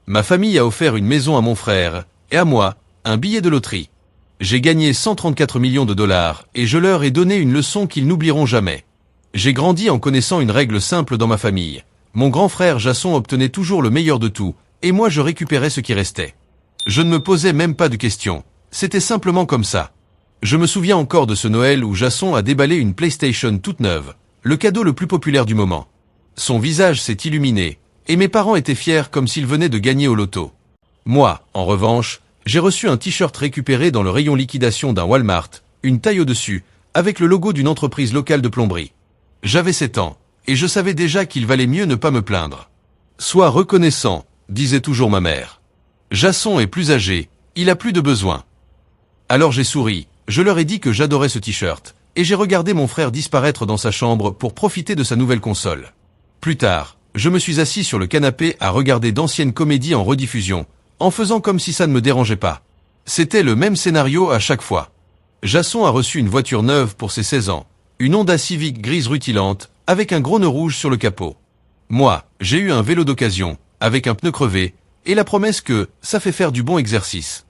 Ma famille a offert une maison à mon frère, et à moi, un billet de loterie. J'ai gagné 134 millions de dollars, et je leur ai donné une leçon qu'ils n'oublieront jamais. J'ai grandi en connaissant une règle simple dans ma famille. Mon grand frère Jason obtenait toujours le meilleur de tout, et moi je récupérais ce qui restait. Je ne me posais même pas de questions. C'était simplement comme ça. Je me souviens encore de ce Noël où Jason a déballé une PlayStation toute neuve, le cadeau le plus populaire du moment. Son visage s'est illuminé, et mes parents étaient fiers comme s'ils venaient de gagner au loto. Moi, en revanche, j'ai reçu un t-shirt récupéré dans le rayon liquidation d'un Walmart, une taille au-dessus, avec le logo d'une entreprise locale de plomberie. J'avais 7 ans, et je savais déjà qu'il valait mieux ne pas me plaindre. Sois reconnaissant, disait toujours ma mère. Jason est plus âgé, il a plus de besoins. Alors j'ai souri, je leur ai dit que j'adorais ce t-shirt, et j'ai regardé mon frère disparaître dans sa chambre pour profiter de sa nouvelle console. Plus tard, je me suis assis sur le canapé à regarder d'anciennes comédies en rediffusion, en faisant comme si ça ne me dérangeait pas. C'était le même scénario à chaque fois. Jason a reçu une voiture neuve pour ses 16 ans, une Honda Civic grise rutilante, avec un gros nœud rouge sur le capot. Moi, j'ai eu un vélo d'occasion, avec un pneu crevé, et la promesse que ça fait faire du bon exercice.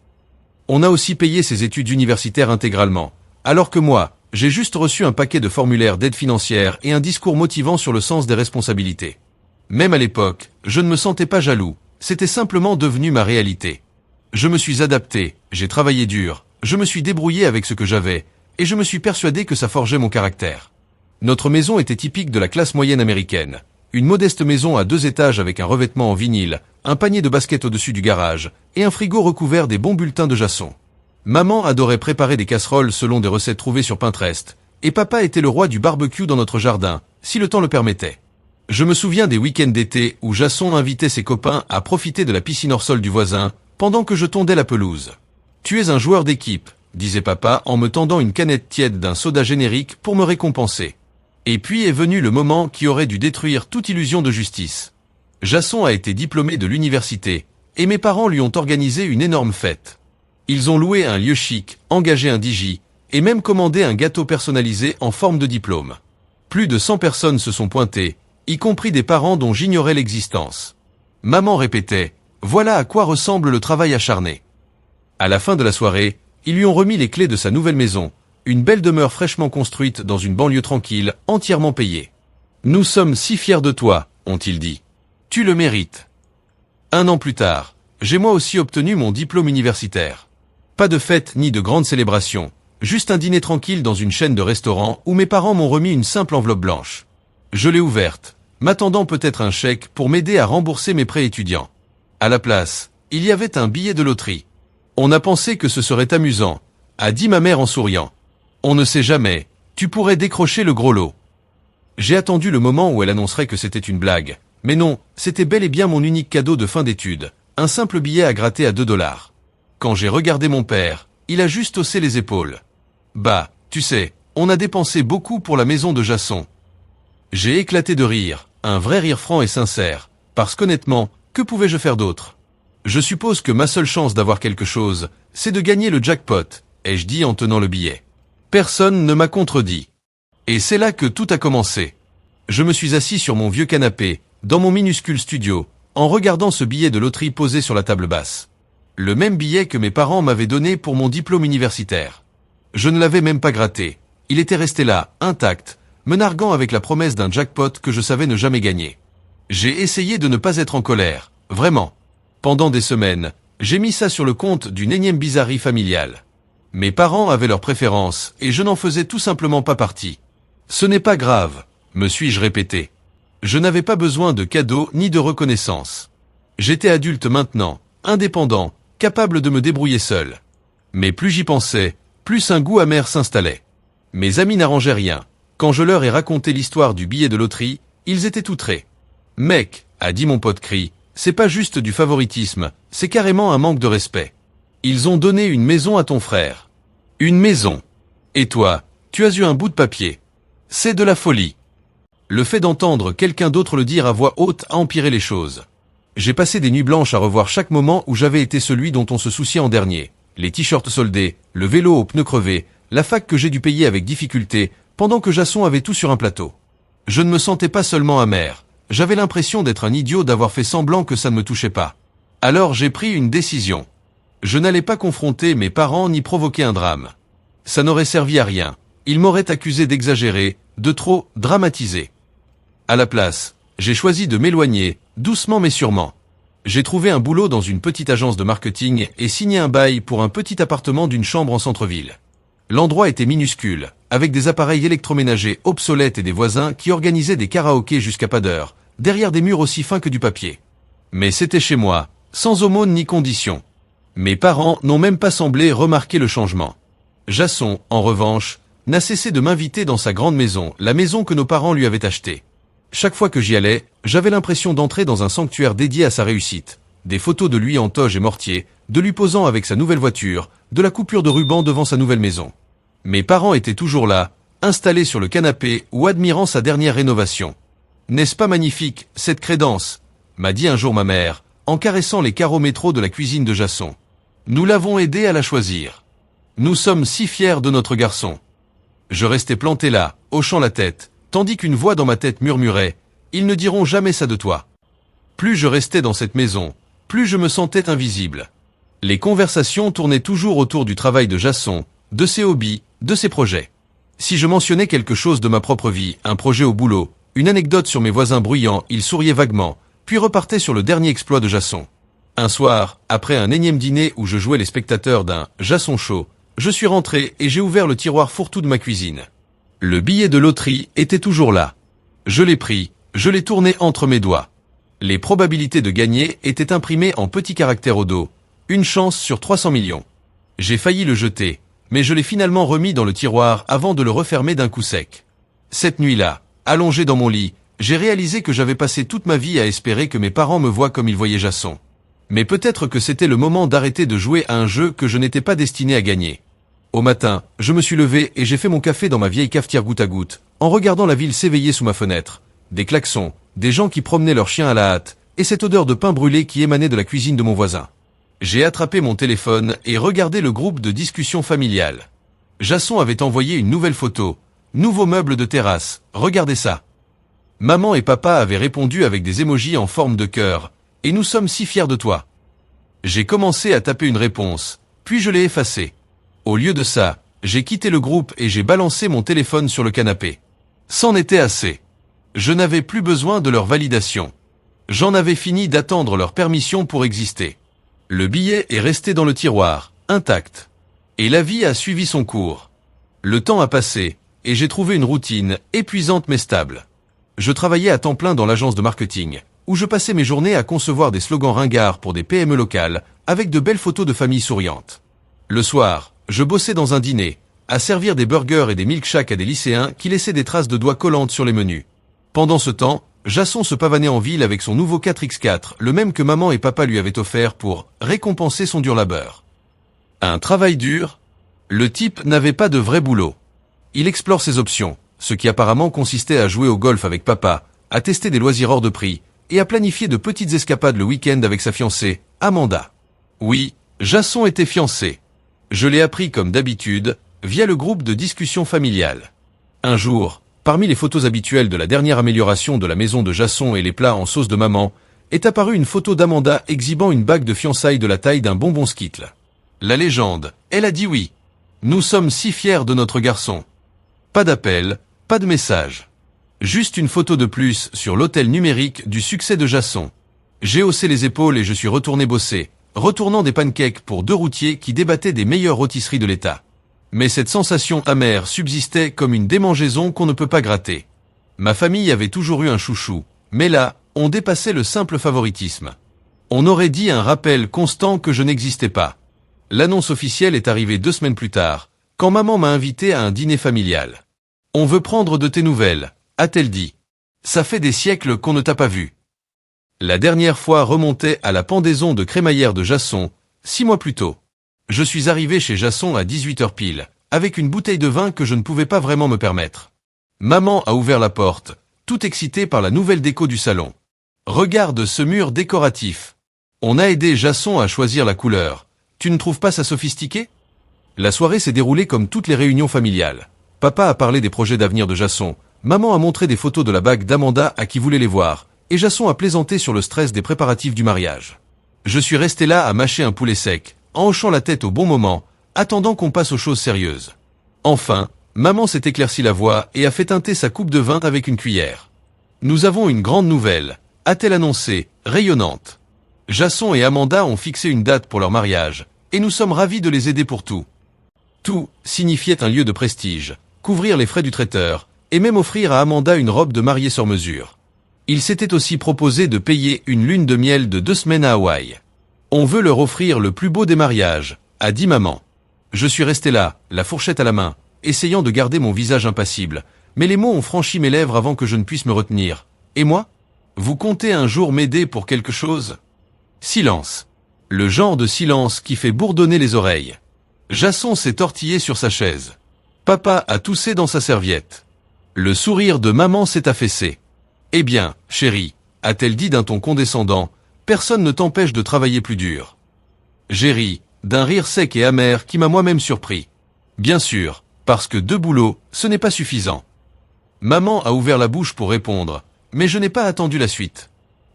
On a aussi payé ses études universitaires intégralement, alors que moi, j'ai juste reçu un paquet de formulaires d'aide financière et un discours motivant sur le sens des responsabilités. Même à l'époque, je ne me sentais pas jaloux, c'était simplement devenu ma réalité. Je me suis adapté, j'ai travaillé dur, je me suis débrouillé avec ce que j'avais, et je me suis persuadé que ça forgeait mon caractère. Notre maison était typique de la classe moyenne américaine. Une modeste maison à 2 étages avec un revêtement en vinyle, un panier de basket au-dessus du garage, et un frigo recouvert des bons bulletins de Jason. Maman adorait préparer des casseroles selon des recettes trouvées sur Pinterest, et papa était le roi du barbecue dans notre jardin, si le temps le permettait. Je me souviens des week-ends d'été où Jason invitait ses copains à profiter de la piscine hors sol du voisin, pendant que je tondais la pelouse. « Tu es un joueur d'équipe », disait papa en me tendant une canette tiède d'un soda générique pour me récompenser. Et puis est venu le moment qui aurait dû détruire toute illusion de justice. Jason a été diplômé de l'université, et mes parents lui ont organisé une énorme fête. Ils ont loué un lieu chic, engagé un DJ, et même commandé un gâteau personnalisé en forme de diplôme. Plus de 100 personnes se sont pointées, y compris des parents dont j'ignorais l'existence. Maman répétait « Voilà à quoi ressemble le travail acharné ». À la fin de la soirée, ils lui ont remis les clés de sa nouvelle maison, une belle demeure fraîchement construite dans une banlieue tranquille, entièrement payée. « Nous sommes si fiers de toi », ont-ils dit. « Tu le mérites. » 1 an plus tard, j'ai moi aussi obtenu mon diplôme universitaire. Pas de fête ni de grande célébration, juste un dîner tranquille dans une chaîne de restaurants où mes parents m'ont remis une simple enveloppe blanche. Je l'ai ouverte, m'attendant peut-être un chèque pour m'aider à rembourser mes prêts étudiants. À la place, il y avait un billet de loterie. On a pensé que ce serait amusant, a dit ma mère en souriant. On ne sait jamais, tu pourrais décrocher le gros lot. J'ai attendu le moment où elle annoncerait que c'était une blague. Mais non, c'était bel et bien mon unique cadeau de fin d'études, un simple billet à gratter à 2 $. Quand j'ai regardé mon père, il a juste haussé les épaules. Bah, tu sais, on a dépensé beaucoup pour la maison de Jason. J'ai éclaté de rire, un vrai rire franc et sincère, parce qu'honnêtement, que pouvais-je faire d'autre? Je suppose que ma seule chance d'avoir quelque chose, c'est de gagner le jackpot, ai-je dit en tenant le billet. Personne ne m'a contredit. Et c'est là que tout a commencé. Je me suis assis sur mon vieux canapé, dans mon minuscule studio, en regardant ce billet de loterie posé sur la table basse. Le même billet que mes parents m'avaient donné pour mon diplôme universitaire. Je ne l'avais même pas gratté. Il était resté là, intact, me narguant avec la promesse d'un jackpot que je savais ne jamais gagner. J'ai essayé de ne pas être en colère, vraiment. Pendant des semaines, j'ai mis ça sur le compte d'une énième bizarrerie familiale. Mes parents avaient leurs préférences, et je n'en faisais tout simplement pas partie. Ce n'est pas grave, me suis-je répété. Je n'avais pas besoin de cadeaux ni de reconnaissance. J'étais adulte maintenant, indépendant, capable de me débrouiller seul. Mais plus j'y pensais, plus un goût amer s'installait. Mes amis n'arrangeaient rien. Quand je leur ai raconté l'histoire du billet de loterie, ils étaient outrés. « Mec, a dit mon pote Cri, c'est pas juste du favoritisme, c'est carrément un manque de respect. Ils ont donné une maison à ton frère. Une maison. Et toi, tu as eu un bout de papier. C'est de la folie. » Le fait d'entendre quelqu'un d'autre le dire à voix haute a empiré les choses. J'ai passé des nuits blanches à revoir chaque moment où j'avais été celui dont on se souciait en dernier. Les t-shirts soldés, le vélo aux pneus crevés, la fac que j'ai dû payer avec difficulté, pendant que Jason avait tout sur un plateau. Je ne me sentais pas seulement amer. J'avais l'impression d'être un idiot d'avoir fait semblant que ça ne me touchait pas. Alors j'ai pris une décision. Je n'allais pas confronter mes parents ni provoquer un drame. Ça n'aurait servi à rien. Ils m'auraient accusé d'exagérer, de trop dramatiser. À la place, j'ai choisi de m'éloigner, doucement mais sûrement. J'ai trouvé un boulot dans une petite agence de marketing et signé un bail pour un petit appartement d'une chambre en centre-ville. L'endroit était minuscule, avec des appareils électroménagers obsolètes et des voisins qui organisaient des karaokés jusqu'à pas d'heure, derrière des murs aussi fins que du papier. Mais c'était chez moi, sans aumône ni condition. Mes parents n'ont même pas semblé remarquer le changement. Jasson, en revanche, n'a cessé de m'inviter dans sa grande maison, la maison que nos parents lui avaient achetée. Chaque fois que j'y allais, j'avais l'impression d'entrer dans un sanctuaire dédié à sa réussite. Des photos de lui en toge et mortier, de lui posant avec sa nouvelle voiture, de la coupure de ruban devant sa nouvelle maison. Mes parents étaient toujours là, installés sur le canapé ou admirant sa dernière rénovation. « N'est-ce pas magnifique, cette crédence ?» m'a dit un jour ma mère, en caressant les carreaux métro de la cuisine de Jasson. Nous l'avons aidé à la choisir. Nous sommes si fiers de notre garçon. Je restais planté là, hochant la tête, tandis qu'une voix dans ma tête murmurait « Ils ne diront jamais ça de toi ». Plus je restais dans cette maison, plus je me sentais invisible. Les conversations tournaient toujours autour du travail de Jasson, de ses hobbies, de ses projets. Si je mentionnais quelque chose de ma propre vie, un projet au boulot, une anecdote sur mes voisins bruyants, il souriait vaguement, puis repartait sur le dernier exploit de Jasson. Un soir, après un énième dîner où je jouais les spectateurs d'un Jasson Show, je suis rentré et j'ai ouvert le tiroir fourre-tout de ma cuisine. Le billet de loterie était toujours là. Je l'ai pris, je l'ai tourné entre mes doigts. Les probabilités de gagner étaient imprimées en petits caractères au dos. Une chance sur 300 millions. J'ai failli le jeter, mais je l'ai finalement remis dans le tiroir avant de le refermer d'un coup sec. Cette nuit-là, allongé dans mon lit, j'ai réalisé que j'avais passé toute ma vie à espérer que mes parents me voient comme ils voyaient Jasson. Mais peut-être que c'était le moment d'arrêter de jouer à un jeu que je n'étais pas destiné à gagner. Au matin, je me suis levé et j'ai fait mon café dans ma vieille cafetière goutte à goutte, en regardant la ville s'éveiller sous ma fenêtre. Des klaxons, des gens qui promenaient leurs chiens à la hâte, et cette odeur de pain brûlé qui émanait de la cuisine de mon voisin. J'ai attrapé mon téléphone et regardé le groupe de discussion familiale. Jasson avait envoyé une nouvelle photo. Nouveau meuble de terrasse, regardez ça. Maman et papa avaient répondu avec des émojis en forme de cœur. Et nous sommes si fiers de toi. J'ai commencé à taper une réponse, puis je l'ai effacée. Au lieu de ça, j'ai quitté le groupe et j'ai balancé mon téléphone sur le canapé. C'en était assez. Je n'avais plus besoin de leur validation. J'en avais fini d'attendre leur permission pour exister. Le billet est resté dans le tiroir, intact. Et la vie a suivi son cours. Le temps a passé, et j'ai trouvé une routine, épuisante mais stable. Je travaillais à temps plein dans l'agence de marketing, où je passais mes journées à concevoir des slogans ringards pour des PME locales, avec de belles photos de familles souriantes. Le soir, je bossais dans un dîner, à servir des burgers et des milkshakes à des lycéens qui laissaient des traces de doigts collantes sur les menus. Pendant ce temps, Jasson se pavanait en ville avec son nouveau 4X4, le même que maman et papa lui avaient offert pour récompenser son dur labeur. Un travail dur? Le type n'avait pas de vrai boulot. Il explore ses options, ce qui apparemment consistait à jouer au golf avec papa, à tester des loisirs hors de prix, et à planifier de petites escapades le week-end avec sa fiancée, Amanda. Oui, Jasson était fiancé. Je l'ai appris comme d'habitude, via le groupe de discussion familiale. Un jour, parmi les photos habituelles de la dernière amélioration de la maison de Jasson et les plats en sauce de maman, est apparue une photo d'Amanda exhibant une bague de fiançailles de la taille d'un bonbon Skittles. La légende, elle a dit oui. Nous sommes si fiers de notre garçon. Pas d'appel, pas de message. Juste une photo de plus sur l'hôtel numérique du succès de Jasson. J'ai haussé les épaules et je suis retourné bosser, retournant des pancakes pour 2 routiers qui débattaient des meilleures rôtisseries de l'État. Mais cette sensation amère subsistait comme une démangeaison qu'on ne peut pas gratter. Ma famille avait toujours eu un chouchou, mais là, on dépassait le simple favoritisme. On aurait dit un rappel constant que je n'existais pas. L'annonce officielle est arrivée 2 semaines plus tard, quand maman m'a invité à un dîner familial. « On veut prendre de tes nouvelles », a-t-elle dit. « Ça fait des siècles qu'on ne t'a pas vu. » La dernière fois remontait à la pendaison de crémaillère de Jasson, 6 mois plus tôt. Je suis arrivé chez Jasson à 18h pile, avec une bouteille de vin que je ne pouvais pas vraiment me permettre. Maman a ouvert la porte, tout excitée par la nouvelle déco du salon. Regarde ce mur décoratif. On a aidé Jasson à choisir la couleur. Tu ne trouves pas ça sophistiqué? La soirée s'est déroulée comme toutes les réunions familiales. Papa a parlé des projets d'avenir de Jasson. Maman a montré des photos de la bague d'Amanda à qui voulait les voir. Et Jasson a plaisanté sur le stress des préparatifs du mariage. Je suis resté là à mâcher un poulet sec, en hochant la tête au bon moment, attendant qu'on passe aux choses sérieuses. Enfin, maman s'est éclairci la voix et a fait teinter sa coupe de vin avec une cuillère. Nous avons une grande nouvelle, a-t-elle annoncé, rayonnante. Jason et Amanda ont fixé une date pour leur mariage, et nous sommes ravis de les aider pour tout. Tout signifiait un lieu de prestige, couvrir les frais du traiteur, et même offrir à Amanda une robe de mariée sur mesure. Il s'était aussi proposé de payer une lune de miel de 2 semaines à Hawaï. On veut leur offrir le plus beau des mariages, a dit maman. Je suis resté là, la fourchette à la main, essayant de garder mon visage impassible, mais les mots ont franchi mes lèvres avant que je ne puisse me retenir. Et moi? Vous comptez un jour m'aider pour quelque chose? Silence. Le genre de silence qui fait bourdonner les oreilles. Jason s'est tortillé sur sa chaise. Papa a toussé dans sa serviette. Le sourire de maman s'est affaissé. Eh bien, chérie, a-t-elle dit d'un ton condescendant, personne ne t'empêche de travailler plus dur. J'ai ri, d'un rire sec et amer qui m'a moi-même surpris. Bien sûr, parce que 2 boulots, ce n'est pas suffisant. Maman a ouvert la bouche pour répondre, mais je n'ai pas attendu la suite.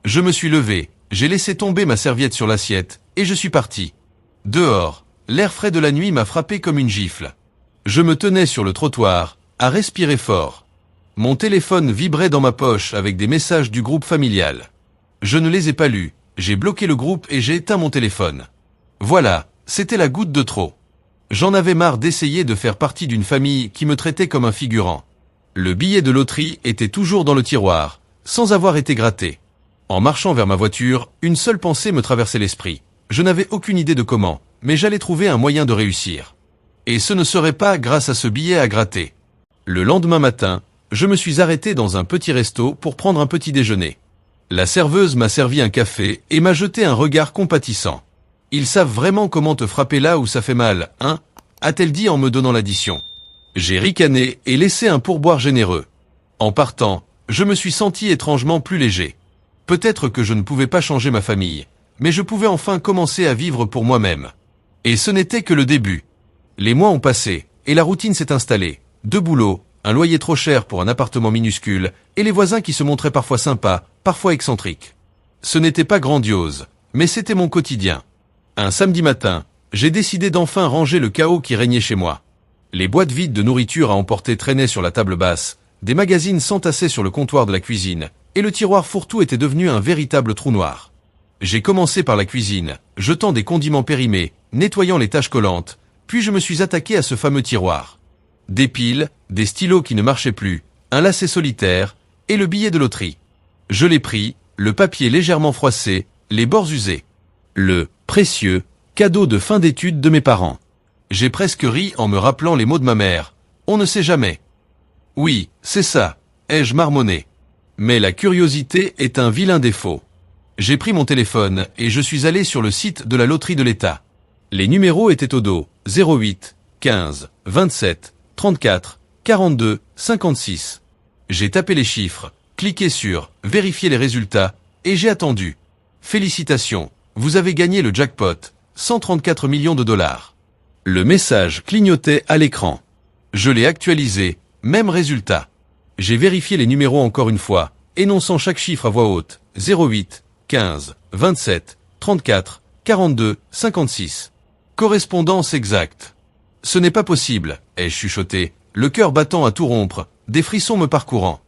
Je me suis levé, j'ai laissé tomber ma serviette sur l'assiette, et je suis parti. Dehors, l'air frais de la nuit m'a frappé comme une gifle. Je me tenais sur le trottoir, à respirer fort. Mon téléphone vibrait dans ma poche avec des messages du groupe familial. Je ne les ai pas lus, j'ai bloqué le groupe et j'ai éteint mon téléphone. Voilà, c'était la goutte de trop. J'en avais marre d'essayer de faire partie d'une famille qui me traitait comme un figurant. Le billet de loterie était toujours dans le tiroir, sans avoir été gratté. En marchant vers ma voiture, une seule pensée me traversait l'esprit. Je n'avais aucune idée de comment, mais j'allais trouver un moyen de réussir. Et ce ne serait pas grâce à ce billet à gratter. Le lendemain matin, je me suis arrêté dans un petit resto pour prendre un petit déjeuner. La serveuse m'a servi un café et m'a jeté un regard compatissant. Ils savent vraiment comment te frapper là où ça fait mal, hein? A-t-elle dit en me donnant l'addition. J'ai ricané et laissé un pourboire généreux. En partant, je me suis senti étrangement plus léger. Peut-être que je ne pouvais pas changer ma famille, mais je pouvais enfin commencer à vivre pour moi-même. Et ce n'était que le début. Les mois ont passé, et la routine s'est installée. 2 boulots, un loyer trop cher pour un appartement minuscule, et les voisins qui se montraient parfois sympas, parfois excentriques. Ce n'était pas grandiose, mais c'était mon quotidien. Un samedi matin, j'ai décidé d'enfin ranger le chaos qui régnait chez moi. Les boîtes vides de nourriture à emporter traînaient sur la table basse, des magazines s'entassaient sur le comptoir de la cuisine, et le tiroir fourre-tout était devenu un véritable trou noir. J'ai commencé par la cuisine, jetant des condiments périmés, nettoyant les taches collantes, puis je me suis attaqué à ce fameux tiroir. Des piles, des stylos qui ne marchaient plus, un lacet solitaire, et le billet de loterie. Je l'ai pris, le papier légèrement froissé, les bords usés. Le précieux cadeau de fin d'études de mes parents. J'ai presque ri en me rappelant les mots de ma mère. On ne sait jamais. Oui, c'est ça, ai-je marmonné. Mais la curiosité est un vilain défaut. J'ai pris mon téléphone et je suis allé sur le site de la loterie de l'État. Les numéros étaient au dos, 08, 15, 27, 34, 42, 56. J'ai tapé les chiffres, cliqué sur « Vérifier les résultats » et j'ai attendu. Félicitations, vous avez gagné le jackpot, 134 millions de dollars. Le message clignotait à l'écran. Je l'ai actualisé, même résultat. J'ai vérifié les numéros encore une fois, énonçant chaque chiffre à voix haute, 08, 15, 27, 34, 42, 56. Correspondance exacte. Ce n'est pas possible, ai-je chuchoté, le cœur battant à tout rompre, des frissons me parcourant.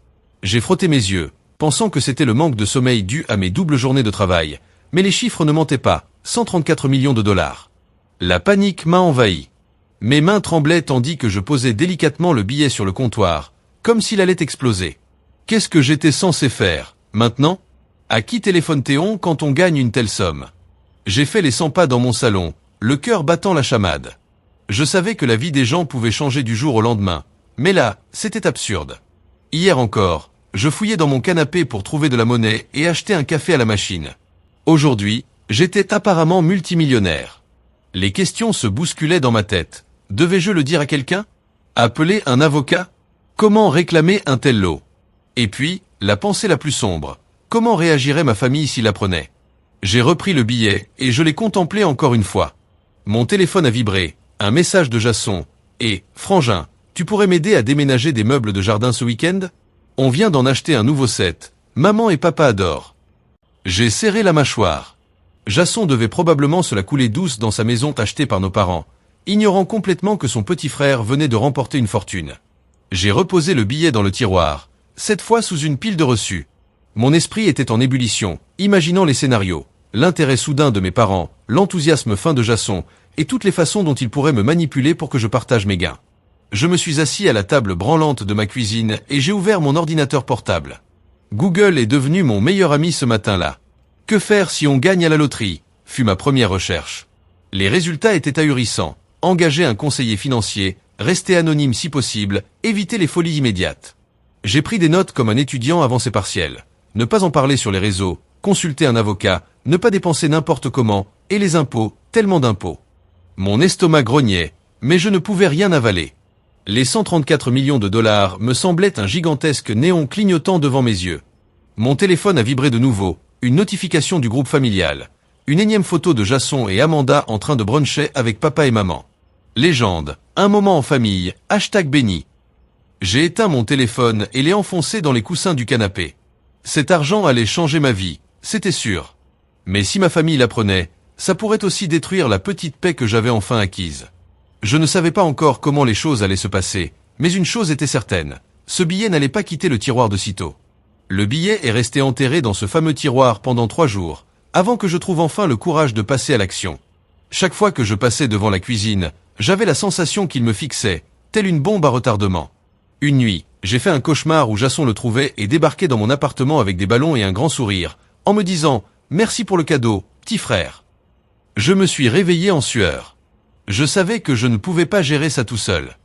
J'ai frotté mes yeux, pensant que c'était le manque de sommeil dû à mes doubles journées de travail, mais les chiffres ne mentaient pas, 134 millions de dollars. La panique m'a envahi. Mes mains tremblaient tandis que je posais délicatement le billet sur le comptoir, comme s'il allait exploser. Qu'est-ce que j'étais censé faire, maintenant? À qui téléphone-t-on quand on gagne une telle somme? J'ai fait les 100 pas dans mon salon, le cœur battant la chamade. Je savais que la vie des gens pouvait changer du jour au lendemain, mais là, c'était absurde. Hier encore, je fouillais dans mon canapé pour trouver de la monnaie et acheter un café à la machine. Aujourd'hui, j'étais apparemment multimillionnaire. Les questions se bousculaient dans ma tête. Devais-je le dire à quelqu'un? Appeler un avocat? Comment réclamer un tel lot? Et puis, la pensée la plus sombre. Comment réagirait ma famille s'il apprenait? J'ai repris le billet et je l'ai contemplé encore une fois. Mon téléphone a vibré, un message de Jason, et « Frangin, tu pourrais m'aider à déménager des meubles de jardin ce week-end? On vient d'en acheter un nouveau set. Maman et papa adorent. » J'ai serré la mâchoire. Jason devait probablement se la couler douce dans sa maison achetée par nos parents, ignorant complètement que son petit frère venait de remporter une fortune. J'ai reposé le billet dans le tiroir, cette fois sous une pile de reçus. Mon esprit était en ébullition, imaginant les scénarios, l'intérêt soudain de mes parents, l'enthousiasme fin de Jason, et toutes les façons dont il pourrait me manipuler pour que je partage mes gains. Je me suis assis à la table branlante de ma cuisine et j'ai ouvert mon ordinateur portable. Google est devenu mon meilleur ami ce matin-là. Que faire si on gagne à la loterie, fut ma première recherche. Les résultats étaient ahurissants. Engager un conseiller financier, rester anonyme si possible, éviter les folies immédiates. J'ai pris des notes comme un étudiant avant ses partiels. Ne pas en parler sur les réseaux, consulter un avocat, ne pas dépenser n'importe comment, et les impôts, tellement d'impôts. Mon estomac grognait, mais je ne pouvais rien avaler. Les 134 millions de dollars me semblaient un gigantesque néon clignotant devant mes yeux. Mon téléphone a vibré de nouveau, une notification du groupe familial. Une énième photo de Jason et Amanda en train de bruncher avec papa et maman. Légende, un moment en famille, #béni. J'ai éteint mon téléphone et l'ai enfoncé dans les coussins du canapé. Cet argent allait changer ma vie, c'était sûr. Mais si ma famille l'apprenait, ça pourrait aussi détruire la petite paix que j'avais enfin acquise. Je ne savais pas encore comment les choses allaient se passer, mais une chose était certaine, ce billet n'allait pas quitter le tiroir de sitôt. Le billet est resté enterré dans ce fameux tiroir pendant 3 jours, avant que je trouve enfin le courage de passer à l'action. Chaque fois que je passais devant la cuisine, j'avais la sensation qu'il me fixait, telle une bombe à retardement. Une nuit, j'ai fait un cauchemar où Jason le trouvait et débarquait dans mon appartement avec des ballons et un grand sourire, en me disant « Merci pour le cadeau, petit frère ». Je me suis réveillé en sueur. Je savais que je ne pouvais pas gérer ça tout seul.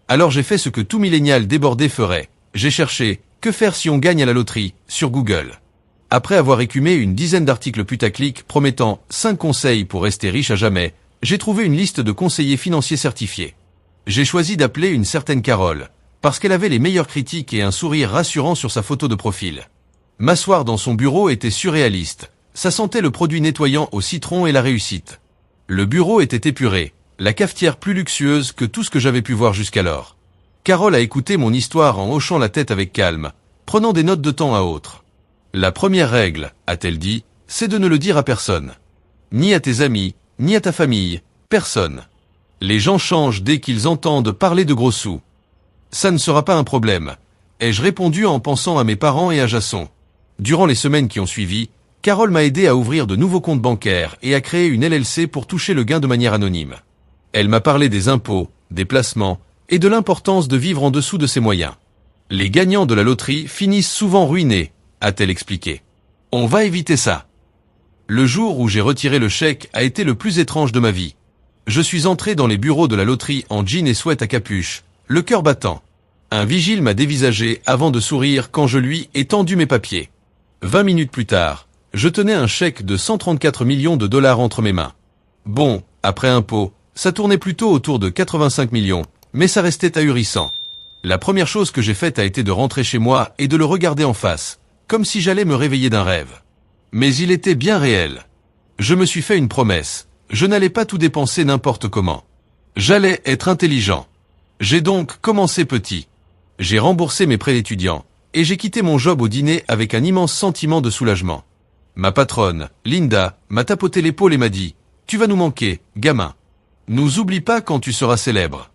Alors j'ai fait ce que tout millénial débordé ferait. J'ai cherché « Que faire si on gagne à la loterie ?» sur Google. Après avoir écumé une dizaine d'articles putaclic promettant 5 conseils pour rester riche à jamais, j'ai trouvé une liste de conseillers financiers certifiés. J'ai choisi d'appeler une certaine Carole, parce qu'elle avait les meilleures critiques et un sourire rassurant sur sa photo de profil. M'asseoir dans son bureau était surréaliste. Ça sentait le produit nettoyant au citron et la réussite. Le bureau était épuré, la cafetière plus luxueuse que tout ce que j'avais pu voir jusqu'alors. Carole a écouté mon histoire en hochant la tête avec calme, prenant des notes de temps à autre. La première règle, a-t-elle dit, c'est de ne le dire à personne. Ni à tes amis, ni à ta famille, personne. Les gens changent dès qu'ils entendent parler de gros sous. Ça ne sera pas un problème, ai-je répondu en pensant à mes parents et à Jason. Durant les semaines qui ont suivi, Carole m'a aidé à ouvrir de nouveaux comptes bancaires et à créer une LLC pour toucher le gain de manière anonyme. Elle m'a parlé des impôts, des placements et de l'importance de vivre en dessous de ses moyens. Les gagnants de la loterie finissent souvent ruinés, a-t-elle expliqué. On va éviter ça. Le jour où j'ai retiré le chèque a été le plus étrange de ma vie. Je suis entré dans les bureaux de la loterie en jean et sweat à capuche, le cœur battant. Un vigile m'a dévisagé avant de sourire quand je lui ai tendu mes papiers. 20 minutes plus tard, je tenais un chèque de 134 millions de dollars entre mes mains. Bon, après impôt, ça tournait plutôt autour de 85 millions, mais ça restait ahurissant. La première chose que j'ai faite a été de rentrer chez moi et de le regarder en face, comme si j'allais me réveiller d'un rêve. Mais il était bien réel. Je me suis fait une promesse, je n'allais pas tout dépenser n'importe comment. J'allais être intelligent. J'ai donc commencé petit. J'ai remboursé mes prêts d'étudiant, et j'ai quitté mon job au dîner avec un immense sentiment de soulagement. Ma patronne, Linda, m'a tapoté l'épaule et m'a dit « Tu vas nous manquer, gamin. Nous oublie pas quand tu seras célèbre. »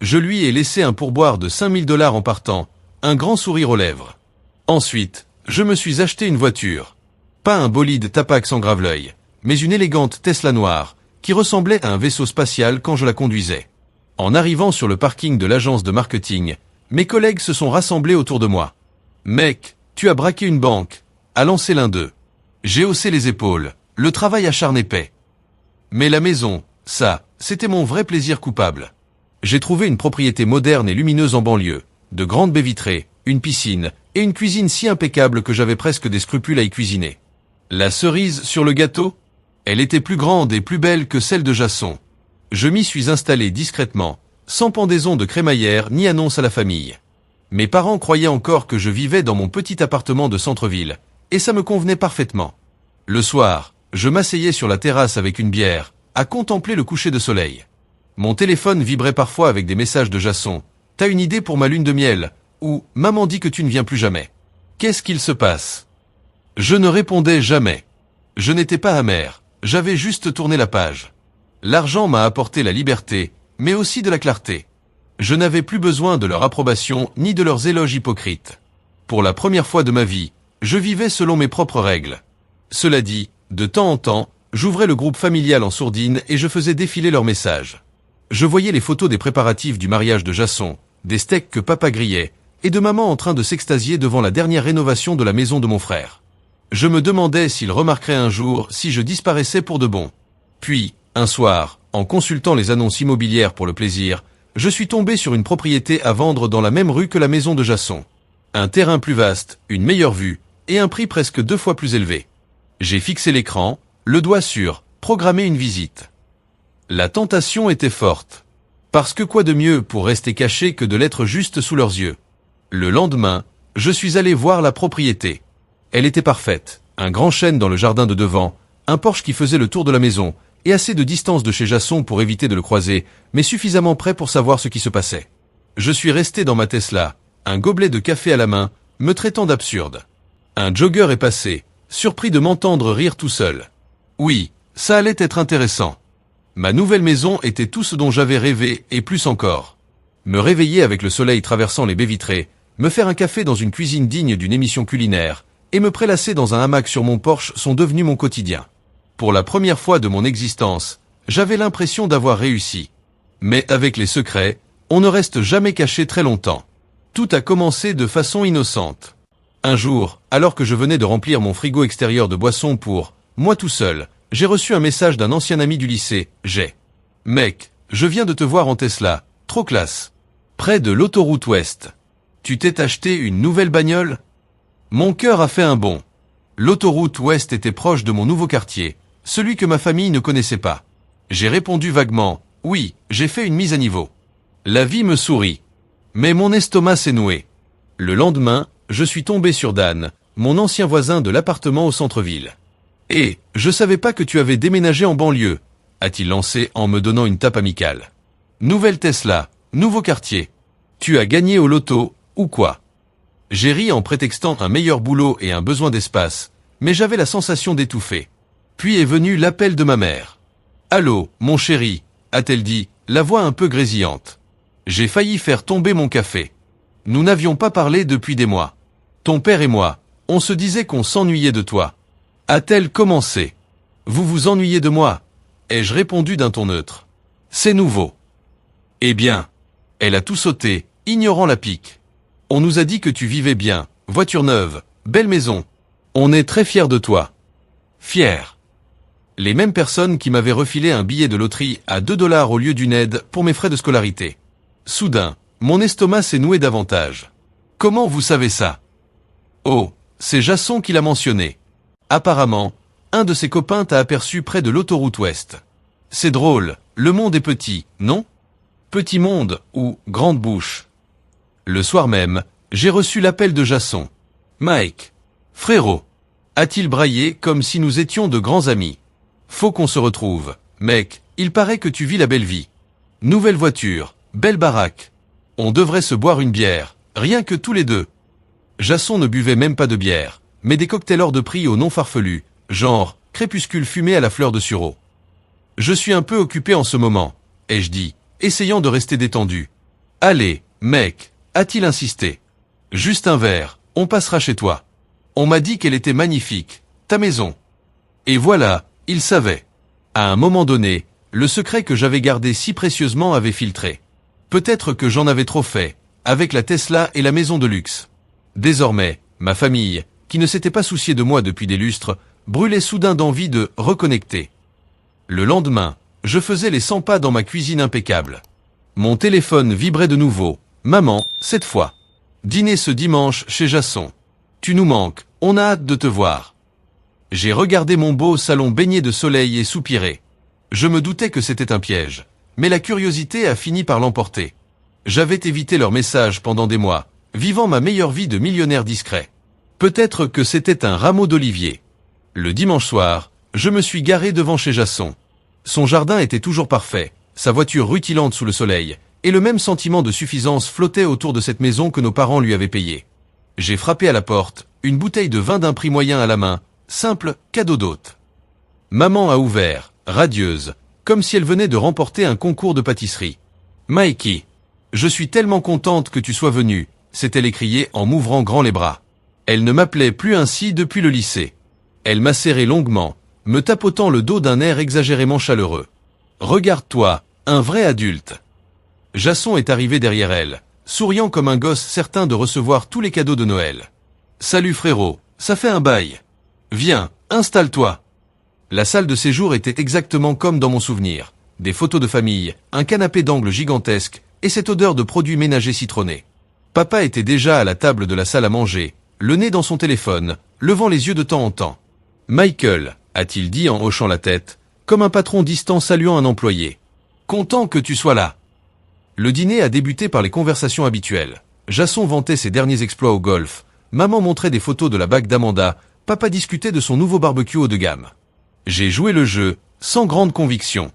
Je lui ai laissé un pourboire de 5000 $ en partant, un grand sourire aux lèvres. Ensuite, je me suis acheté une voiture. Pas un bolide Tapax en grave-l'œil, mais une élégante Tesla noire, qui ressemblait à un vaisseau spatial quand je la conduisais. En arrivant sur le parking de l'agence de marketing, mes collègues se sont rassemblés autour de moi. « Mec, tu as braqué une banque », a lancé l'un d'eux. J'ai haussé les épaules, le travail acharné paie. Mais la maison, ça, c'était mon vrai plaisir coupable. J'ai trouvé une propriété moderne et lumineuse en banlieue, de grandes baies vitrées, une piscine et une cuisine si impeccable que j'avais presque des scrupules à y cuisiner. La cerise sur le gâteau? Elle était plus grande et plus belle que celle de Jason. Je m'y suis installé discrètement, sans pendaison de crémaillère ni annonce à la famille. Mes parents croyaient encore que je vivais dans mon petit appartement de centre-ville, et ça me convenait parfaitement. Le soir, je m'asseyais sur la terrasse avec une bière, à contempler le coucher de soleil. Mon téléphone vibrait parfois avec des messages de Jason. « T'as une idée pour ma lune de miel ?» ou « Maman dit que tu ne viens plus jamais. » Qu'est-ce qu'il se passe? Je ne répondais jamais. Je n'étais pas amer, J'avais juste tourné la page. L'argent m'a apporté la liberté, mais aussi de la clarté. Je n'avais plus besoin de leur approbation ni de leurs éloges hypocrites. Pour la première fois de ma vie, je vivais selon mes propres règles. Cela dit, de temps en temps, j'ouvrais le groupe familial en sourdine et je faisais défiler leurs messages. Je voyais les photos des préparatifs du mariage de Jason, des steaks que papa grillait, et de maman en train de s'extasier devant la dernière rénovation de la maison de mon frère. Je me demandais s'il remarquerait un jour si je disparaissais pour de bon. Puis, un soir, en consultant les annonces immobilières pour le plaisir, je suis tombé sur une propriété à vendre dans la même rue que la maison de Jason. Un terrain plus vaste, une meilleure vue, et un prix presque 2 fois plus élevé. J'ai fixé l'écran, le doigt sur « Programmer une visite ». La tentation était forte. Parce que quoi de mieux pour rester caché que de l'être juste sous leurs yeux. Le lendemain, je suis allé voir la propriété. Elle était parfaite, un grand chêne dans le jardin de devant, un porche qui faisait le tour de la maison, et assez de distance de chez Jason pour éviter de le croiser, mais suffisamment près pour savoir ce qui se passait. Je suis resté dans ma Tesla, un gobelet de café à la main, me traitant d'absurde. Un jogger est passé, surpris de m'entendre rire tout seul. Oui, ça allait être intéressant. Ma nouvelle maison était tout ce dont j'avais rêvé, et plus encore. Me réveiller avec le soleil traversant les baies vitrées, me faire un café dans une cuisine digne d'une émission culinaire, et me prélasser dans un hamac sur mon porche sont devenus mon quotidien. Pour la première fois de mon existence, j'avais l'impression d'avoir réussi. Mais avec les secrets, on ne reste jamais caché très longtemps. Tout a commencé de façon innocente. Un jour, alors que je venais de remplir mon frigo extérieur de boissons pour moi tout seul, j'ai reçu un message d'un ancien ami du lycée, « Mec, je viens de te voir en Tesla, trop classe. Près de l'autoroute ouest. Tu t'es acheté une nouvelle bagnole ?» Mon cœur a fait un bond. L'autoroute ouest était proche de mon nouveau quartier, celui que ma famille ne connaissait pas. J'ai répondu vaguement, « Oui, j'ai fait une mise à niveau. » La vie me sourit. Mais mon estomac s'est noué. Le lendemain, je suis tombé sur Dan, mon ancien voisin de l'appartement au centre-ville. « Et, je savais pas que tu avais déménagé en banlieue », a-t-il lancé en me donnant une tape amicale. « Nouvelle Tesla, nouveau quartier. Tu as gagné au loto, ou quoi ?» J'ai ri en prétextant un meilleur boulot et un besoin d'espace, mais j'avais la sensation d'étouffer. Puis est venu l'appel de ma mère. « Allô, mon chéri », a-t-elle dit, la voix un peu grésillante. J'ai failli faire tomber mon café. Nous n'avions pas parlé depuis des mois. Ton père et moi, on se disait qu'on s'ennuyait de toi. A-t-elle commencé. Vous vous ennuyez de moi, ai-je répondu d'un ton neutre. C'est nouveau. Eh bien, elle a tout sauté, ignorant la pique. On nous a dit que tu vivais bien, voiture neuve, belle maison. On est très fiers de toi. Fiers. Les mêmes personnes qui m'avaient refilé un billet de loterie à 2 $ au lieu d'une aide pour mes frais de scolarité. Soudain, mon estomac s'est noué davantage. Comment vous savez ça? Oh, c'est Jason qui l'a mentionné. Apparemment, un de ses copains t'a aperçu près de l'autoroute ouest. C'est drôle, le monde est petit, non? Petit monde, ou grande bouche. Le soir même, j'ai reçu l'appel de Jason. Mike. Frérot. A-t-il braillé comme si nous étions de grands amis. Faut qu'on se retrouve. Mec, il paraît que tu vis la belle vie. Nouvelle voiture, belle baraque. On devrait se boire une bière, rien que tous les deux. Jason ne buvait même pas de bière, mais des cocktails hors de prix au nom farfelu, genre crépuscule fumé à la fleur de sureau. Je suis un peu occupé en ce moment, ai-je dit, essayant de rester détendu. Allez, mec, a-t-il insisté. Juste un verre, on passera chez toi. On m'a dit qu'elle était magnifique, ta maison. Et voilà, il savait. À un moment donné, le secret que j'avais gardé si précieusement avait filtré. Peut-être que j'en avais trop fait, avec la Tesla et la maison de luxe. Désormais, ma famille, qui ne s'était pas souciée de moi depuis des lustres, brûlait soudain d'envie de reconnecter. Le lendemain, je faisais les 100 pas dans ma cuisine impeccable. Mon téléphone vibrait de nouveau. Maman, cette fois. Dîner ce dimanche chez Jason. Tu nous manques, on a hâte de te voir. J'ai regardé mon beau salon baigné de soleil et soupiré. Je me doutais que c'était un piège, mais la curiosité a fini par l'emporter. J'avais évité leurs messages pendant des mois, vivant ma meilleure vie de millionnaire discret. Peut-être que c'était un rameau d'olivier. Le dimanche soir, je me suis garé devant chez Jason. Son jardin était toujours parfait, sa voiture rutilante sous le soleil, et le même sentiment de suffisance flottait autour de cette maison que nos parents lui avaient payée. J'ai frappé à la porte, une bouteille de vin d'un prix moyen à la main, simple cadeau d'hôte. Maman a ouvert, radieuse, comme si elle venait de remporter un concours de pâtisserie. Mikey, je suis tellement contente que tu sois venu, s'est-elle écriée en m'ouvrant grand les bras. Elle ne m'appelait plus ainsi depuis le lycée. Elle m'a serré longuement, me tapotant le dos d'un air exagérément chaleureux. Regarde-toi, un vrai adulte. Jason est arrivé derrière elle, souriant comme un gosse certain de recevoir tous les cadeaux de Noël. Salut frérot, ça fait un bail. Viens, installe-toi. La salle de séjour était exactement comme dans mon souvenir. Des photos de famille, un canapé d'angle gigantesque et cette odeur de produits ménagers citronnés. Papa était déjà à la table de la salle à manger, le nez dans son téléphone, levant les yeux de temps en temps. Michael, a-t-il dit en hochant la tête, comme un patron distant saluant un employé. Content que tu sois là. Le dîner a débuté par les conversations habituelles. Jason vantait ses derniers exploits au golf, maman montrait des photos de la bague d'Amanda, papa discutait de son nouveau barbecue haut de gamme. J'ai joué le jeu, sans grande conviction.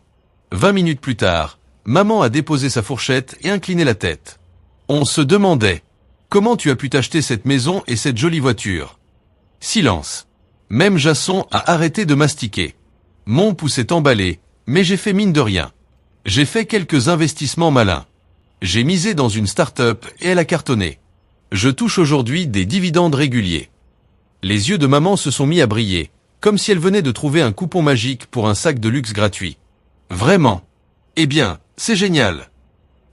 20 minutes plus tard, maman a déposé sa fourchette et incliné la tête. On se demandait, comment tu as pu t'acheter cette maison et cette jolie voiture? Silence. Même Jason a arrêté de mastiquer. Mon pouce est emballé, mais j'ai fait mine de rien. J'ai fait quelques investissements malins. J'ai misé dans une start-up et elle a cartonné. Je touche aujourd'hui des dividendes réguliers. Les yeux de maman se sont mis à briller, comme si elle venait de trouver un coupon magique pour un sac de luxe gratuit. Vraiment? Eh bien, c'est génial.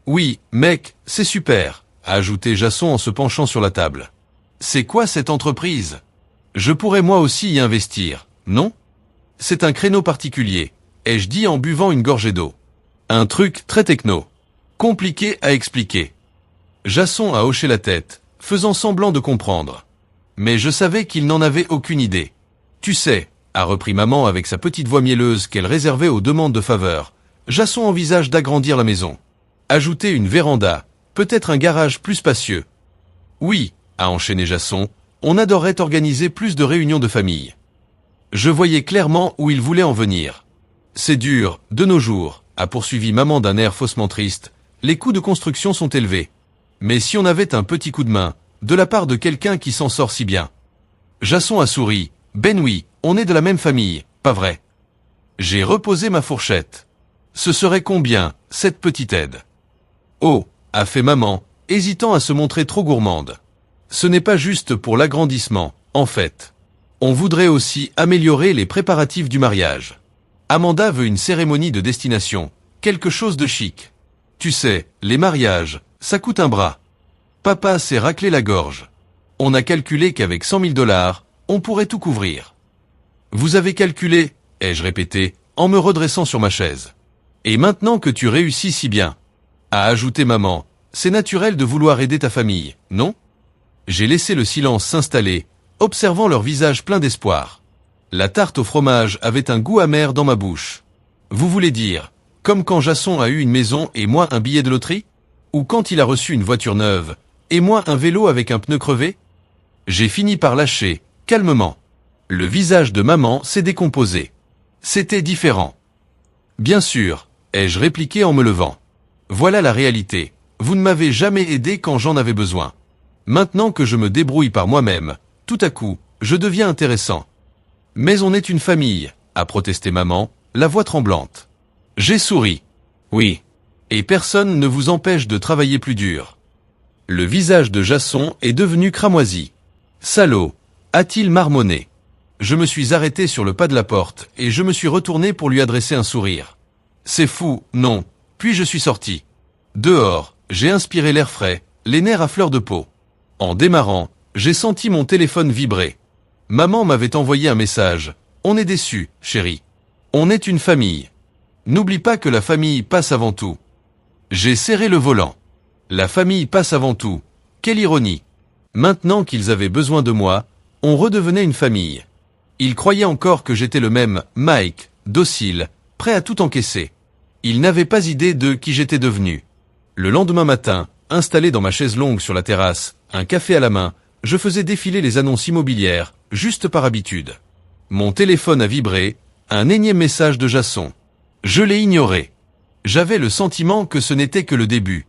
Oui, mec, c'est super, a ajouté Jason en se penchant sur la table. C'est quoi cette entreprise? Je pourrais moi aussi y investir, non? C'est un créneau particulier, ai-je dit en buvant une gorgée d'eau. Un truc très techno. Compliqué à expliquer. Jason a hoché la tête, faisant semblant de comprendre. Mais je savais qu'il n'en avait aucune idée. Tu sais, a repris maman avec sa petite voix mielleuse qu'elle réservait aux demandes de faveur, Jason envisage d'agrandir la maison. Ajouter une véranda, peut-être un garage plus spacieux. Oui, a enchaîné Jason, on adorerait organiser plus de réunions de famille. Je voyais clairement où il voulait en venir. C'est dur, de nos jours, a poursuivi maman d'un air faussement triste, les coûts de construction sont élevés. Mais si on avait un petit coup de main, de la part de quelqu'un qui s'en sort si bien. Jason a souri, ben oui, on est de la même famille, pas vrai? J'ai reposé ma fourchette. Ce serait combien, cette petite aide? Oh, a fait maman, hésitant à se montrer trop gourmande. Ce n'est pas juste pour l'agrandissement, en fait. On voudrait aussi améliorer les préparatifs du mariage. Amanda veut une cérémonie de destination, quelque chose de chic. Tu sais, les mariages, ça coûte un bras. Papa s'est raclé la gorge. On a calculé qu'avec 100 000 $, on pourrait tout couvrir. Vous avez calculé, ai-je répété, en me redressant sur ma chaise. Et maintenant que tu réussis si bien, a ajouté maman, c'est naturel de vouloir aider ta famille, non? J'ai laissé le silence s'installer, observant leur visage plein d'espoir. La tarte au fromage avait un goût amer dans ma bouche. Vous voulez dire, comme quand Jason a eu une maison et moi un billet de loterie? Ou quand il a reçu une voiture neuve, et moi un vélo avec un pneu crevé? J'ai fini par lâcher, calmement. Le visage de maman s'est décomposé. C'était différent. Bien sûr, ai-je répliqué en me levant. Voilà la réalité. Vous ne m'avez jamais aidé quand j'en avais besoin. Maintenant que je me débrouille par moi-même, tout à coup, je deviens intéressant. Mais on est une famille, a protesté maman, la voix tremblante. J'ai souri. Oui. Et personne ne vous empêche de travailler plus dur. Le visage de Jason est devenu cramoisi. Salaud, a-t-il marmonné. Je me suis arrêté sur le pas de la porte et je me suis retourné pour lui adresser un sourire. C'est fou, non. Puis je suis sorti. Dehors, j'ai inspiré l'air frais, les nerfs à fleur de peau. En démarrant, j'ai senti mon téléphone vibrer. Maman m'avait envoyé un message. On est déçus, chérie. On est une famille. N'oublie pas que la famille passe avant tout. J'ai serré le volant. La famille passe avant tout. Quelle ironie. Maintenant qu'ils avaient besoin de moi, on redevenait une famille. Ils croyaient encore que j'étais le même Mike, docile, prêt à tout encaisser. Ils n'avaient pas idée de qui j'étais devenu. Le lendemain matin, installé dans ma chaise longue sur la terrasse, un café à la main, je faisais défiler les annonces immobilières, juste par habitude. Mon téléphone a vibré, un énième message de Jason. Je l'ai ignoré. J'avais le sentiment que ce n'était que le début.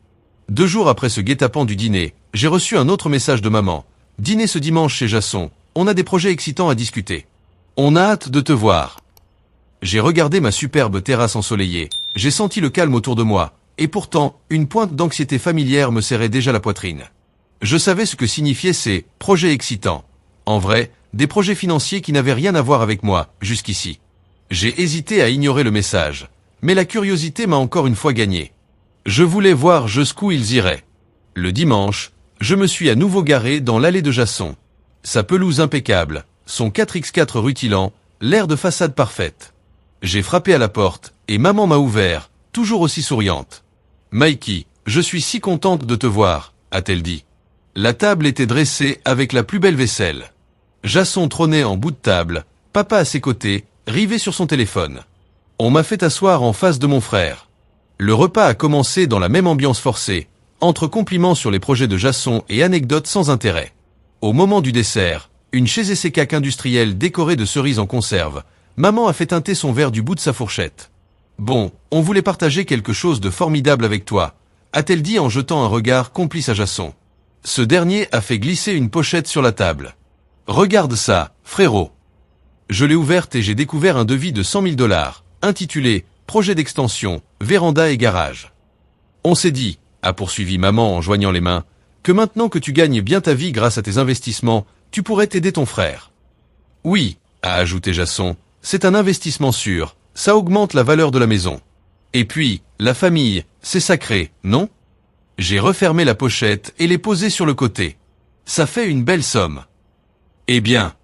2 jours après ce guet-apens du dîner, j'ai reçu un autre message de maman. Dîner ce dimanche chez Jason, on a des projets excitants à discuter. On a hâte de te voir. J'ai regardé ma superbe terrasse ensoleillée, j'ai senti le calme autour de moi, et pourtant, une pointe d'anxiété familière me serrait déjà la poitrine. Je savais ce que signifiaient ces « projets excitants ». En vrai, des projets financiers qui n'avaient rien à voir avec moi, jusqu'ici. J'ai hésité à ignorer le message, mais la curiosité m'a encore une fois gagné. Je voulais voir jusqu'où ils iraient. Le dimanche, je me suis à nouveau garé dans l'allée de Jasson. Sa pelouse impeccable, son 4x4 rutilant, l'air de façade parfaite. J'ai frappé à la porte, et maman m'a ouvert, toujours aussi souriante. « Mikey, je suis si contente de te voir », a-t-elle dit. La table était dressée avec la plus belle vaisselle. Jasson trônait en bout de table, papa à ses côtés, rivé sur son téléphone. On m'a fait asseoir en face de mon frère. Le repas a commencé dans la même ambiance forcée, entre compliments sur les projets de Jasson et anecdotes sans intérêt. Au moment du dessert, une chaise SCAC industrielle décorée de cerises en conserve, maman a fait teinter son verre du bout de sa fourchette. « Bon, on voulait partager quelque chose de formidable avec toi », a-t-elle dit en jetant un regard complice à Jasson. Ce dernier a fait glisser une pochette sur la table. « Regarde ça, frérot !» Je l'ai ouverte et j'ai découvert un devis de 100 000 $, intitulé « Projet d'extension, véranda et garage ». On s'est dit, a poursuivi maman en joignant les mains, que maintenant que tu gagnes bien ta vie grâce à tes investissements, tu pourrais t'aider ton frère. Oui, a ajouté Jasson, c'est un investissement sûr, ça augmente la valeur de la maison. Et puis, la famille, c'est sacré, non? J'ai refermé la pochette et l'ai posée sur le côté. Ça fait une belle somme. Eh bien,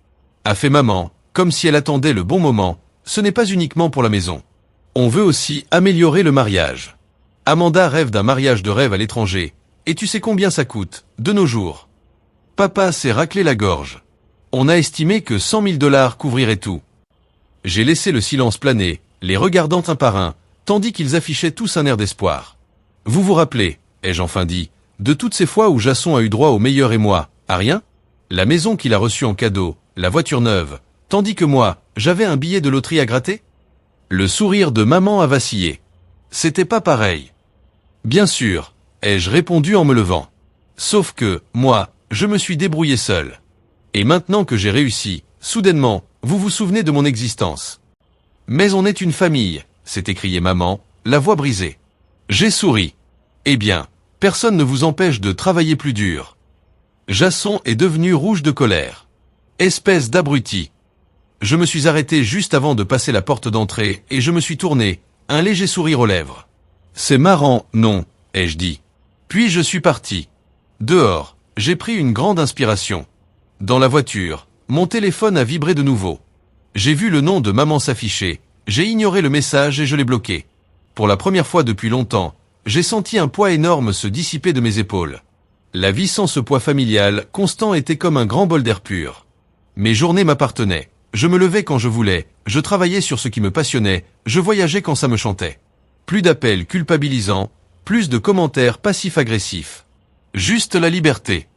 a fait maman, comme si elle attendait le bon moment, ce n'est pas uniquement pour la maison. On veut aussi améliorer le mariage. Amanda rêve d'un mariage de rêve à l'étranger, et tu sais combien ça coûte, de nos jours. Papa s'est raclé la gorge. On a estimé que 100 000 $ couvriraient tout. J'ai laissé le silence planer, les regardant un par un, tandis qu'ils affichaient tous un air d'espoir. Vous vous rappelez, ai-je enfin dit, de toutes ces fois où Jasson a eu droit au meilleur et moi, à rien? La maison qu'il a reçue en cadeau, la voiture neuve, tandis que moi, j'avais un billet de loterie à gratter? Le sourire de maman a vacillé. C'était pas pareil. Bien sûr, ai-je répondu en me levant. Sauf que, moi, je me suis débrouillé seul. Et maintenant que j'ai réussi, soudainement, vous vous souvenez de mon existence. Mais on est une famille, s'est écriée maman, la voix brisée. J'ai souri. Eh bien, personne ne vous empêche de travailler plus dur. Jasson est devenu rouge de colère. Espèce d'abruti. Je me suis arrêté juste avant de passer la porte d'entrée et je me suis tourné, un léger sourire aux lèvres. C'est marrant, non, ai-je dit. Puis je suis parti. Dehors, j'ai pris une grande inspiration. Dans la voiture, mon téléphone a vibré de nouveau. J'ai vu le nom de maman s'afficher, j'ai ignoré le message et je l'ai bloqué. Pour la première fois depuis longtemps, j'ai senti un poids énorme se dissiper de mes épaules. La vie sans ce poids familial constant était comme un grand bol d'air pur. Mes journées m'appartenaient, je me levais quand je voulais, je travaillais sur ce qui me passionnait, je voyageais quand ça me chantait. Plus d'appels culpabilisants, plus de commentaires passifs-agressifs. Juste la liberté.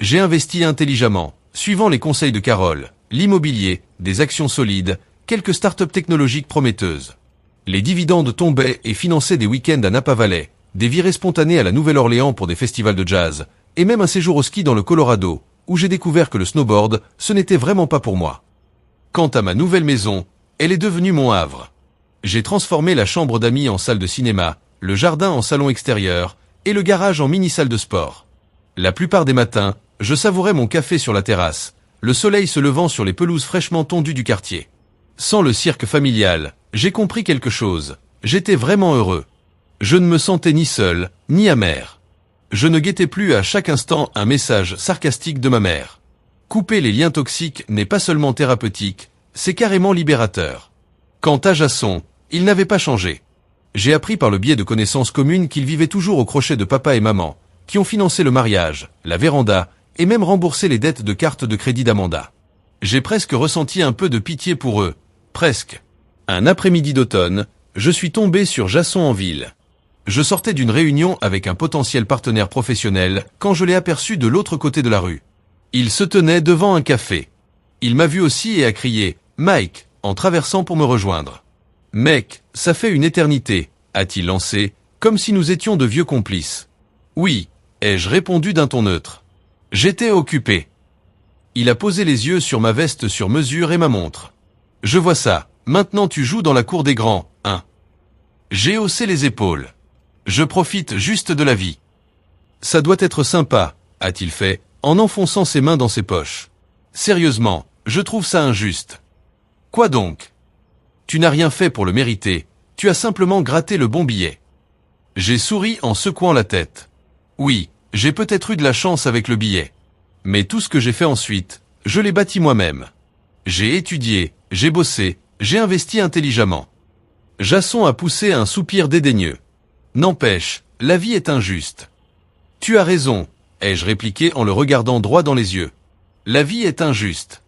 J'ai investi intelligemment, suivant les conseils de Carole, l'immobilier, des actions solides, quelques startups technologiques prometteuses. Les dividendes tombaient et finançaient des week-ends à Napa Valley, des virées spontanées à la Nouvelle-Orléans pour des festivals de jazz, et même un séjour au ski dans le Colorado, où j'ai découvert que le snowboard, ce n'était vraiment pas pour moi. Quant à ma nouvelle maison, elle est devenue mon havre. J'ai transformé la chambre d'amis en salle de cinéma, le jardin en salon extérieur, et le garage en mini-salle de sport. La plupart des matins, je savourais mon café sur la terrasse, le soleil se levant sur les pelouses fraîchement tondues du quartier. Sans le cirque familial, j'ai compris quelque chose, j'étais vraiment heureux. Je ne me sentais ni seul, ni amer. Je ne guettais plus à chaque instant un message sarcastique de ma mère. Couper les liens toxiques n'est pas seulement thérapeutique, c'est carrément libérateur. Quant à Jasson, il n'avait pas changé. J'ai appris par le biais de connaissances communes qu'il vivait toujours au crochet de papa et maman, qui ont financé le mariage, la véranda, et même remboursé les dettes de carte de crédit d'Amanda. J'ai presque ressenti un peu de pitié pour eux, presque. Un après-midi d'automne, je suis tombé sur Jasson en ville. Je sortais d'une réunion avec un potentiel partenaire professionnel quand je l'ai aperçu de l'autre côté de la rue. Il se tenait devant un café. Il m'a vu aussi et a crié « Mike » en traversant pour me rejoindre. « Mec, ça fait une éternité », a-t-il lancé, comme si nous étions de vieux complices. « Oui », ai-je répondu d'un ton neutre. J'étais occupé. Il a posé les yeux sur ma veste sur mesure et ma montre. « Je vois ça, Maintenant tu joues dans la cour des grands, hein. J'ai haussé les épaules. Je profite juste de la vie. Ça doit être sympa, a-t-il fait, en enfonçant ses mains dans ses poches. Sérieusement, je trouve ça injuste. Quoi donc? Tu n'as rien fait pour le mériter, tu as simplement gratté le bon billet. J'ai souri en secouant la tête. Oui, j'ai peut-être eu de la chance avec le billet. Mais tout ce que j'ai fait ensuite, je l'ai bâti moi-même. J'ai étudié, j'ai bossé, j'ai investi intelligemment. Jasson a poussé un soupir dédaigneux. N'empêche, la vie est injuste. Tu as raison, ai-je répliqué en le regardant droit dans les yeux. La vie est injuste.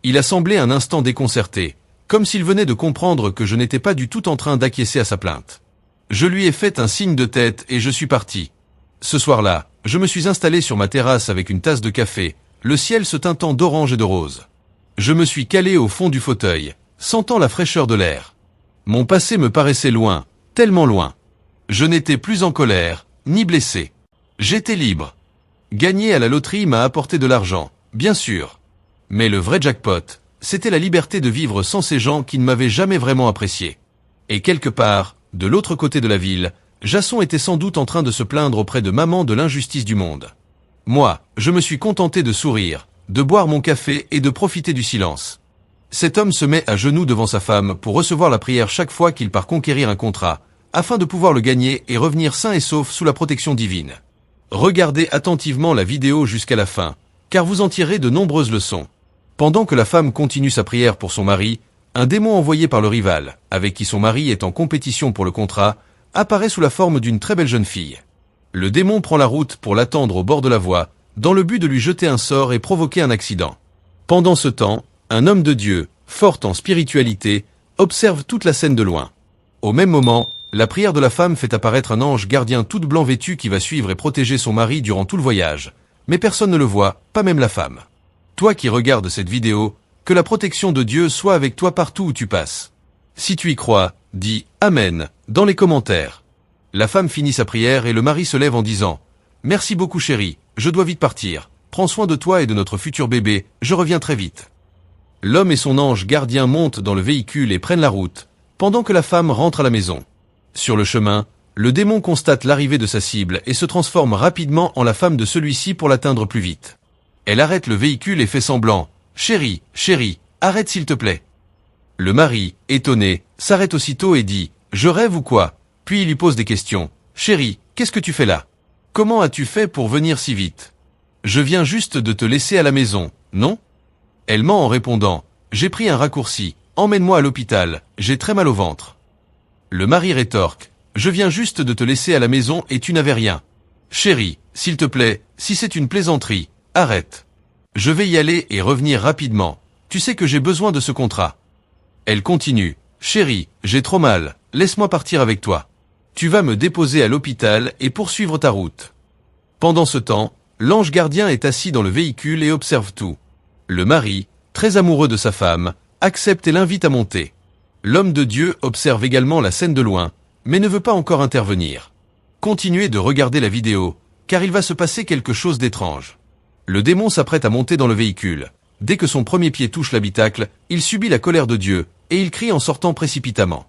Il a semblé un instant déconcerté, comme s'il venait de comprendre que je n'étais pas du tout en train d'acquiescer à sa plainte. Je lui ai fait un signe de tête et je suis parti. Ce soir-là, je me suis installé sur ma terrasse avec une tasse de café, le ciel se teintant d'orange et de rose. Je me suis calé au fond du fauteuil, sentant la fraîcheur de l'air. Mon passé me paraissait loin, tellement loin. Je n'étais plus en colère, ni blessé. J'étais libre. Gagner à la loterie m'a apporté de l'argent, bien sûr. Mais le vrai jackpot, c'était la liberté de vivre sans ces gens qui ne m'avaient jamais vraiment apprécié. Et quelque part, de l'autre côté de la ville, Jasson était sans doute en train de se plaindre auprès de maman de l'injustice du monde. Moi, je me suis contenté de sourire, de boire mon café et de profiter du silence. Cet homme se met à genoux devant sa femme pour recevoir la prière chaque fois qu'il part conquérir un contrat, afin de pouvoir le gagner et revenir sain et sauf sous la protection divine. Regardez attentivement la vidéo jusqu'à la fin, car vous en tirerez de nombreuses leçons. Pendant que la femme continue sa prière pour son mari, un démon envoyé par le rival, avec qui son mari est en compétition pour le contrat, apparaît sous la forme d'une très belle jeune fille. Le démon prend la route pour l'attendre au bord de la voie, dans le but de lui jeter un sort et provoquer un accident. Pendant ce temps, un homme de Dieu, fort en spiritualité, observe toute la scène de loin. Au même moment, la prière de la femme fait apparaître un ange gardien tout de blanc vêtu qui va suivre et protéger son mari durant tout le voyage. Mais personne ne le voit, pas même la femme. Toi qui regardes cette vidéo, que la protection de Dieu soit avec toi partout où tu passes. Si tu y crois, dis « Amen » dans les commentaires. La femme finit sa prière et le mari se lève en disant « Merci beaucoup chérie, je dois vite partir. Prends soin de toi et de notre futur bébé, je reviens très vite. » L'homme et son ange gardien montent dans le véhicule et prennent la route, pendant que la femme rentre à la maison. Sur le chemin, le démon constate l'arrivée de sa cible et se transforme rapidement en la femme de celui-ci pour l'atteindre plus vite. Elle arrête le véhicule et fait semblant « Chérie, chérie, arrête s'il te plaît. » Le mari, étonné, s'arrête aussitôt et dit « Je rêve ou quoi ?» Puis il lui pose des questions. « Chérie, qu'est-ce que tu fais là? Comment as-tu fait pour venir si vite? Je viens juste de te laisser à la maison, non ?» Elle ment en répondant « J'ai pris un raccourci, emmène-moi à l'hôpital, j'ai très mal au ventre. » Le mari rétorque « Je viens juste de te laisser à la maison et tu n'avais rien. Chérie, s'il te plaît, si c'est une plaisanterie, arrête. Je vais y aller et revenir rapidement, tu sais que j'ai besoin de ce contrat. » Elle continue « Chérie, j'ai trop mal, laisse-moi partir avec toi. Tu vas me déposer à l'hôpital et poursuivre ta route. » Pendant ce temps, l'ange gardien est assis dans le véhicule et observe tout. Le mari, très amoureux de sa femme, accepte et l'invite à monter. L'homme de Dieu observe également la scène de loin, mais ne veut pas encore intervenir. Continuez de regarder la vidéo, car il va se passer quelque chose d'étrange. Le démon s'apprête à monter dans le véhicule. Dès que son premier pied touche l'habitacle, il subit la colère de Dieu, et il crie en sortant précipitamment.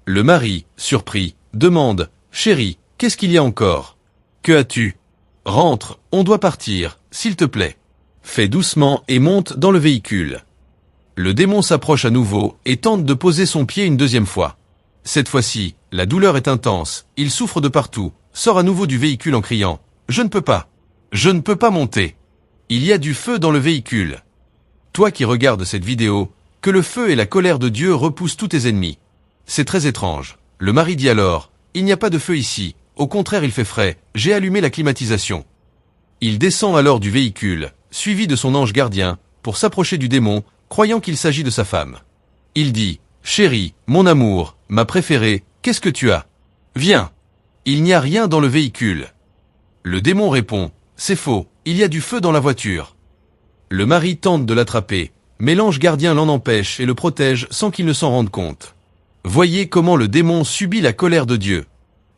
Le mari, surpris, demande « Chérie, qu'est-ce qu'il y a encore? Que as-tu? Rentre, on doit partir, s'il te plaît. » Fais doucement et monte dans le véhicule. Le démon s'approche à nouveau et tente de poser son pied une deuxième fois. Cette fois-ci, la douleur est intense, il souffre de partout, sort à nouveau du véhicule en criant « Je ne peux pas. Je ne peux pas monter. Il y a du feu dans le véhicule. » Toi qui regardes cette vidéo, que le feu et la colère de Dieu repoussent tous tes ennemis. C'est très étrange. Le mari dit alors « Il n'y a pas de feu ici, au contraire il fait frais, j'ai allumé la climatisation. » Il descend alors du véhicule, suivi de son ange gardien, pour s'approcher du démon, croyant qu'il s'agit de sa femme. Il dit « Chérie, mon amour, ma préférée, qu'est-ce que tu as? Viens. Il n'y a rien dans le véhicule. » Le démon répond « C'est faux, il y a du feu dans la voiture. » Le mari tente de l'attraper, mais l'ange gardien l'en empêche et le protège sans qu'il ne s'en rende compte. Voyez comment le démon subit la colère de Dieu.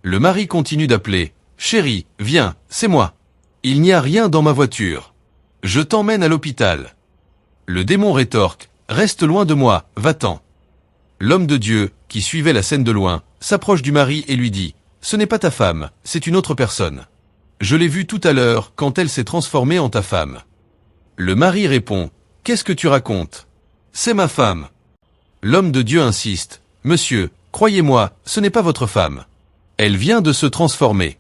Le mari continue d'appeler « Chérie, viens, c'est moi. Il n'y a rien dans ma voiture. Je t'emmène à l'hôpital. » Le démon rétorque « Reste loin de moi, va-t'en. » L'homme de Dieu, qui suivait la scène de loin, s'approche du mari et lui dit « Ce n'est pas ta femme, c'est une autre personne. Je l'ai vue tout à l'heure quand elle s'est transformée en ta femme. » Le mari répond « Qu'est-ce que tu racontes? C'est ma femme. » L'homme de Dieu insiste « Monsieur, croyez-moi, ce n'est pas votre femme. Elle vient de se transformer. »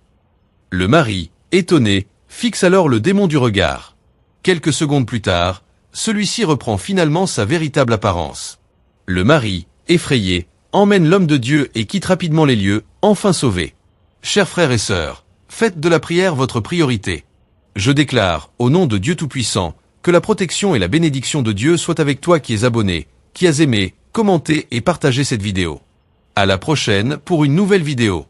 Le mari, étonné, fixe alors le démon du regard. Quelques secondes plus tard, celui-ci reprend finalement sa véritable apparence. Le mari, effrayé, emmène l'homme de Dieu et quitte rapidement les lieux, enfin sauvé. Chers frères et sœurs, faites de la prière votre priorité. Je déclare, au nom de Dieu Tout-Puissant, que la protection et la bénédiction de Dieu soient avec toi qui es abonné, qui as aimé, commenté et partagé cette vidéo. À la prochaine pour une nouvelle vidéo.